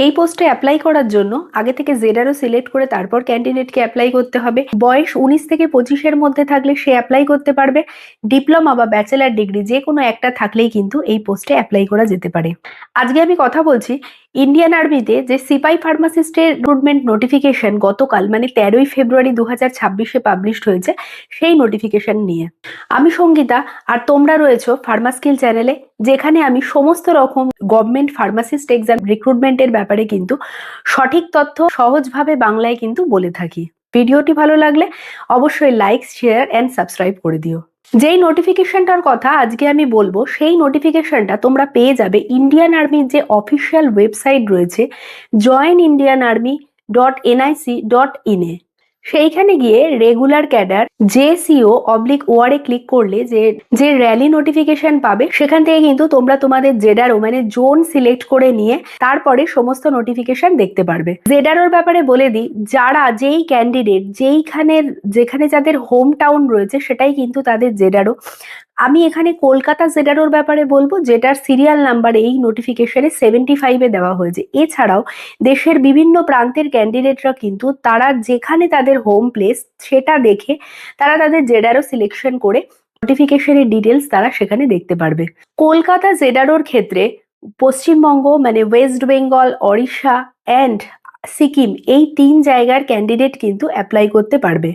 এই পোস্টে অ্যাপ্লাই করার জন্য আগে থেকে জেডারও সিলেক্ট করে তারপর ক্যান্ডিডেটকে অ্যাপ্লাই করতে হবে। বয়স 19 থেকে 25-এর মধ্যে থাকলে সে অ্যাপ্লাই করতে পারবে। ডিপ্লোমা বা ব্যাচেলার ডিগ্রি যে কোনো একটা থাকলেই কিন্তু এই পোস্টে অ্যাপ্লাই করা যেতে পারে। আজকে আমি কথা বলছি ইন্ডিয়ান আর্মিতে যে সিপাই ফার্মাসিস্টের রিক্রুটমেন্ট নোটিফিকেশন গতকাল মানে 13ই ফেব্রুয়ারি 2026-এ পাবলিশড হয়েছে সেই নোটিফিকেশন নিয়ে। আমি সঙ্গীতা, আর তোমরা রয়েছো ফার্মাস্কিল চ্যানেলে, যেখানে আমি সমস্ত রকম গভর্নমেন্ট ফার্মাসিস্ট এক্সাম রিক্রুটমেন্টের ব্যাপারে কিন্তু সঠিক তথ্য সহজভাবে বাংলায় কিন্তু বলে থাকি। ভিডিওটি ভালো লাগলে অবশ্যই লাইক, শেয়ার অ্যান্ড সাবস্ক্রাইব করে দিও। যেই নোটিফিকেশনটার কথা আজকে আমি বলবো সেই নোটিফিকেশনটা তোমরা পেয়ে যাবে ইন্ডিয়ান আর্মির যে অফিসিয়াল ওয়েবসাইট রয়েছে joinindianarmy.nic.in এ। সেইখানে গিয়ে রেগুলার ক্যাডার JCO/OR ক্লিক করলে যে র্যালি নোটিফিকেশন পাবে সেখান থেকে কিন্তু তোমরা তোমাদের জেডারও মানে জোন সিলেক্ট করে নিয়ে তারপরে সমস্ত নোটিফিকেশন দেখতে পারবে। জেডারোর ব্যাপারে বলে দিই, যেই ক্যান্ডিডেট যেখানে যাদের হোম টাউন রয়েছে সেটাই কিন্তু তাদের জেডারও। আমি এখানে কলকাতা জেডারোর ব্যাপারে বলবো, যেটার সিরিয়াল নাম্বার এই নোটিফিকেশনে 75-এ দেওয়া হয়েছে। এছাড়াও দেশের বিভিন্ন প্রান্তের ক্যান্ডিডেটরা কিন্তু তারা যেখানে তাদের হোম প্লেস সেটা দেখে তারা তাদের জেডারও সিলেকশন করে নোটিফিকেশনের ডিটেলস তারা সেখানে দেখতে পারবে। কলকাতা জেডারোর ক্ষেত্রে পশ্চিমবঙ্গ মানে ওয়েস্ট বেঙ্গল, ওড়িশা অ্যান্ড সিকিম এই 3 জায়গার ক্যান্ডিডেট কিন্তু অ্যাপ্লাই করতে পারবে।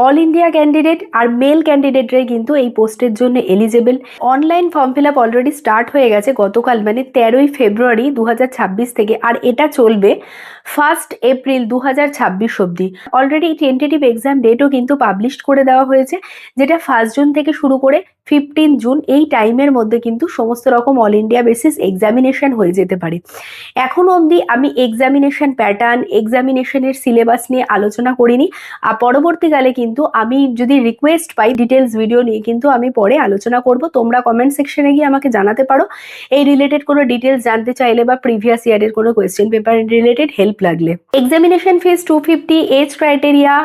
অল ইন্ডিয়া ক্যান্ডিডেট আর মেল ক্যান্ডিডেটরাই কিন্তু এই পোস্টের জন্য eligible. Online form fill up already start হয়ে গেছে গতকাল মানে 13ই ফেব্রুয়ারি 2026 থেকে, আর এটা চলবে 1 এপ্রিল 2026 অবধি। অলরেডি টেন্টেটিভ এক্সাম ডেটও কিন্তু পাবলিশ করে দেওয়া হয়েছে, যেটা 1 জুন থেকে শুরু করে 15 জুন এই টাইমের মধ্যে কিন্তু সমস্ত রকম অল ইন্ডিয়া বেসিস এক্সামিনেশন হয়ে যেতে পারে। এখনো অবধি আমি এক্সামিনেশন প্যাটার্ন, এক্সামিনেশনের সিলেবাস নিয়ে আলোচনা করিনি, আর পরবর্তীকালে কিন্তু আমি যদি রিকোয়েস্ট পাই ডিটেলস ভিডিও নিয়ে কিন্তু আমি পরে আলোচনা করব। তোমরা কমেন্ট সেকশনে গিয়ে আমাকে জানাতে পারো এই রিলেটেড কোনো ডিটেলস জানতে চাইলে বা প্রিভিয়াস ইয়ারের কোনো কোয়েশ্চেন পেপার রিলেটেড হেল্প লাগলে। এক্সামিনেশন ফিস 250, এজ ক্রাইটেরিয়া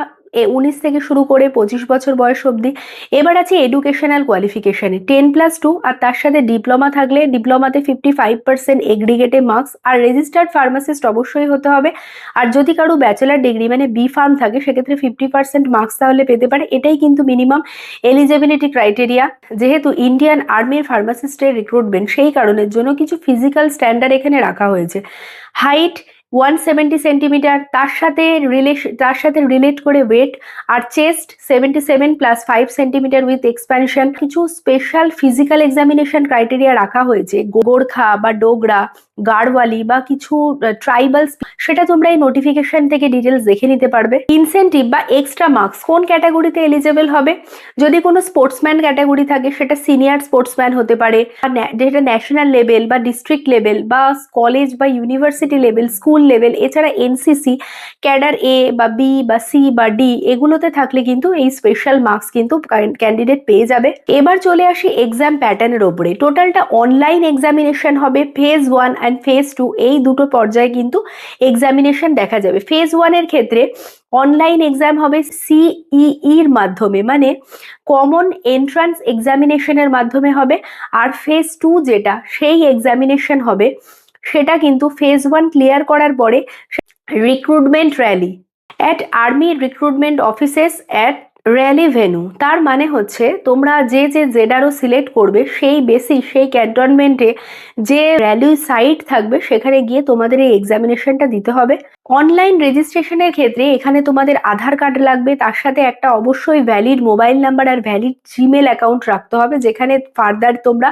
19 থেকে শুরু করে 25 বছর বয়স অবধি। এবার আছে এডুকেশনাল কোয়ালিফিকেশনে 10+2 আর তার সাথে ডিপ্লোমা থাকলে ডিপ্লোমাতে 55% এগ্রিগেটে মার্কস, আর রেজিস্টার্ড ফার্মাসিস্ট অবশ্যই হতে হবে। আর যদি কারো ব্যাচেলার ডিগ্রি মানে বি ফার্ম থাকে সেক্ষেত্রে 50% মার্কস তাহলে পেতে পারে। এটাই কিন্তু মিনিমাম এলিজিবিলিটি ক্রাইটেরিয়া। যেহেতু ইন্ডিয়ান আর্মির ফার্মাসিস্টের রিক্রুটমেন্ট সেই কারণের জন্য কিছু ফিজিক্যাল স্ট্যান্ডার্ড এখানে রাখা হয়েছে। হাইট 170 সেন্টিমিটার, তার সাথে রিলেট করে ওয়েট, আর চেস্ট 77+5 সেন্টিমিটার উইথ এক্সপ্যানশন। কিছু স্পেশাল ফিজিক্যাল এক্সামিনেশন ক্রাইটেরিয়া রাখা হয়েছে গোর্খা বা ডোগরা, গাড়ওয়ালি বা কিছু ট্রাইবালস, সেটা তোমরা এই নোটিফিকেশন থেকে ডিটেলস দেখে নিতে পারবে। ইনসেন্টিভ বা এক্সট্রা মার্কস কোন ক্যাটাগরিতে এলিজেবল হবে, যদি কোনো স্পোর্টসম্যান ক্যাটাগরি থাকে সেটা সিনিয়র স্পোর্টসম্যান হতে পারে, যেটা ন্যাশনাল লেভেল বা ডিস্ট্রিক্ট লেভেল বা কলেজ বা ইউনিভার্সিটি লেভেল, স্কুল লেভেল, এছাড়া এনসিসি ক্যাডার এ বা বি বা সি বা ডি এগুলোতে থাকলে কিন্তু এই স্পেশাল মার্কস কিন্তু ক্যান্ডিডেট পেয়ে যাবে। এবার চলে আসি এক্সাম প্যাটার্নের ওপরে। টোটালটা অনলাইন এক্সামিনেশন হবে। ফেজ 1 অ্যান্ড ফেজ 2 এই দুটো পর্যায়ে কিন্তু এক্সামিনেশন দেখা যাবে। ফেজ 1 এর ক্ষেত্রে অনলাইন এক্সাম হবে সিইইর মাধ্যমে মানে কমন এন্ট্রান্স এক্সামিনেশনের মাধ্যমে হবে। আর ফেজ 2 যেটা সেই এক্সামিনেশন হবে সেটা কিন্তু ফেজ 1 ক্লিয়ার করার পরে recruitment rally at army recruitment offices at rally venue. তার মানে হচ্ছে তোমরা যে জেডারও সিলেক্ট করবে সেই সেই ক্যান্টনমেন্টে যে র্যালি সাইট থাকবে সেখানে গিয়ে তোমাদের এই এক্সামিনেশনটা দিতে হবে। অনলাইন রেজিস্ট্রেশনের ক্ষেত্রে এখানে তোমাদের আধার কার্ড লাগবে, তার সাথে একটা অবশ্যই ভ্যালিড মোবাইল নাম্বার আর ভ্যালিড জিমেল অ্যাকাউন্ট রাখতে হবে, যেখানে ফার্দার তোমরা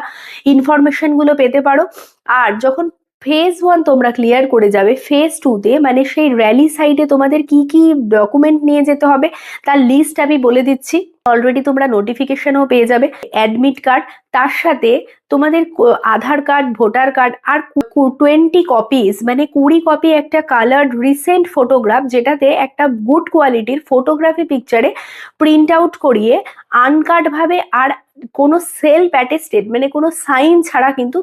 ইনফরমেশনগুলো পেতে পারো। আর যখন ফেজ 1 তোমরা ক্লিয়ার করে যাবে, ফেজ 2-তে মানে সেই র্যালি সাইটে তোমাদের কি কি ডকুমেন্ট নিয়ে যেতে হবে তার লিস্ট আমি বলে দিচ্ছি। অলরেডি তোমরা নোটিফিকেশনও পেয়ে যাবে। অ্যাডমিট কার্ড, তার সাথে তোমাদের আধার কার্ড, ভোটার কার্ড আর 20 কপিস মানে 20 কপি একটা কালার্ড রিসেন্ট ফটোগ্রাফ, যেটাতে একটা গুড কোয়ালিটির ফটোগ্রাফি পিকচারে প্রিন্ট আউট করিয়ে আনকাট ভাবে আর কোনো সেলফ অ্যাটেস্টেড মানে কোনো সাইন ছাড়া কিন্তু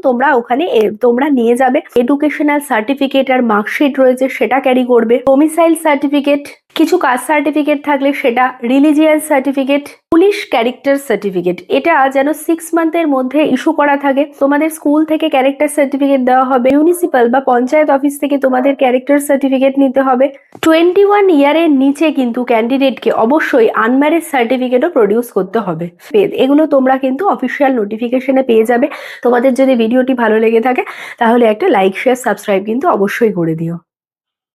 তোমরা নিয়ে যাবে। এডুকেশনাল সার্টিফিকেট আর মার্কশিট রয়েছে সেটা ক্যারি করবে। ডোমিসাইল সার্টিফিকেট, কিছু কাস্ট সার্টিফিকেট থাকলে সেটা, religious certificate, police character certificate, এটা যেন 6 মান্থের মধ্যে ইস্যু করা থাকে। তোমাদের স্কুল থেকে ক্যারেক্টার সার্টিফিকেট দেওয়া হবে, মিউনিসিপাল বা পঞ্চায়েত অফিস থেকে তোমাদের ক্যারেক্টার সার্টিফিকেট নিতে হবে। 21 ইয়ারের নিচে কিন্তু ক্যান্ডিডেটকে অবশ্যই আনম্যারেজ সার্টিফিকেটও প্রডিউস করতে হবে। এগুলো তোমরা কিন্তু অফিসিয়াল নোটিফিকেশনে পেয়ে যাবে। তোমাদের যদি ভিডিওটি ভালো লেগে থাকে তাহলে একটা লাইক, শেয়ার, সাবস্ক্রাইব কিন্তু অবশ্যই করে দিও।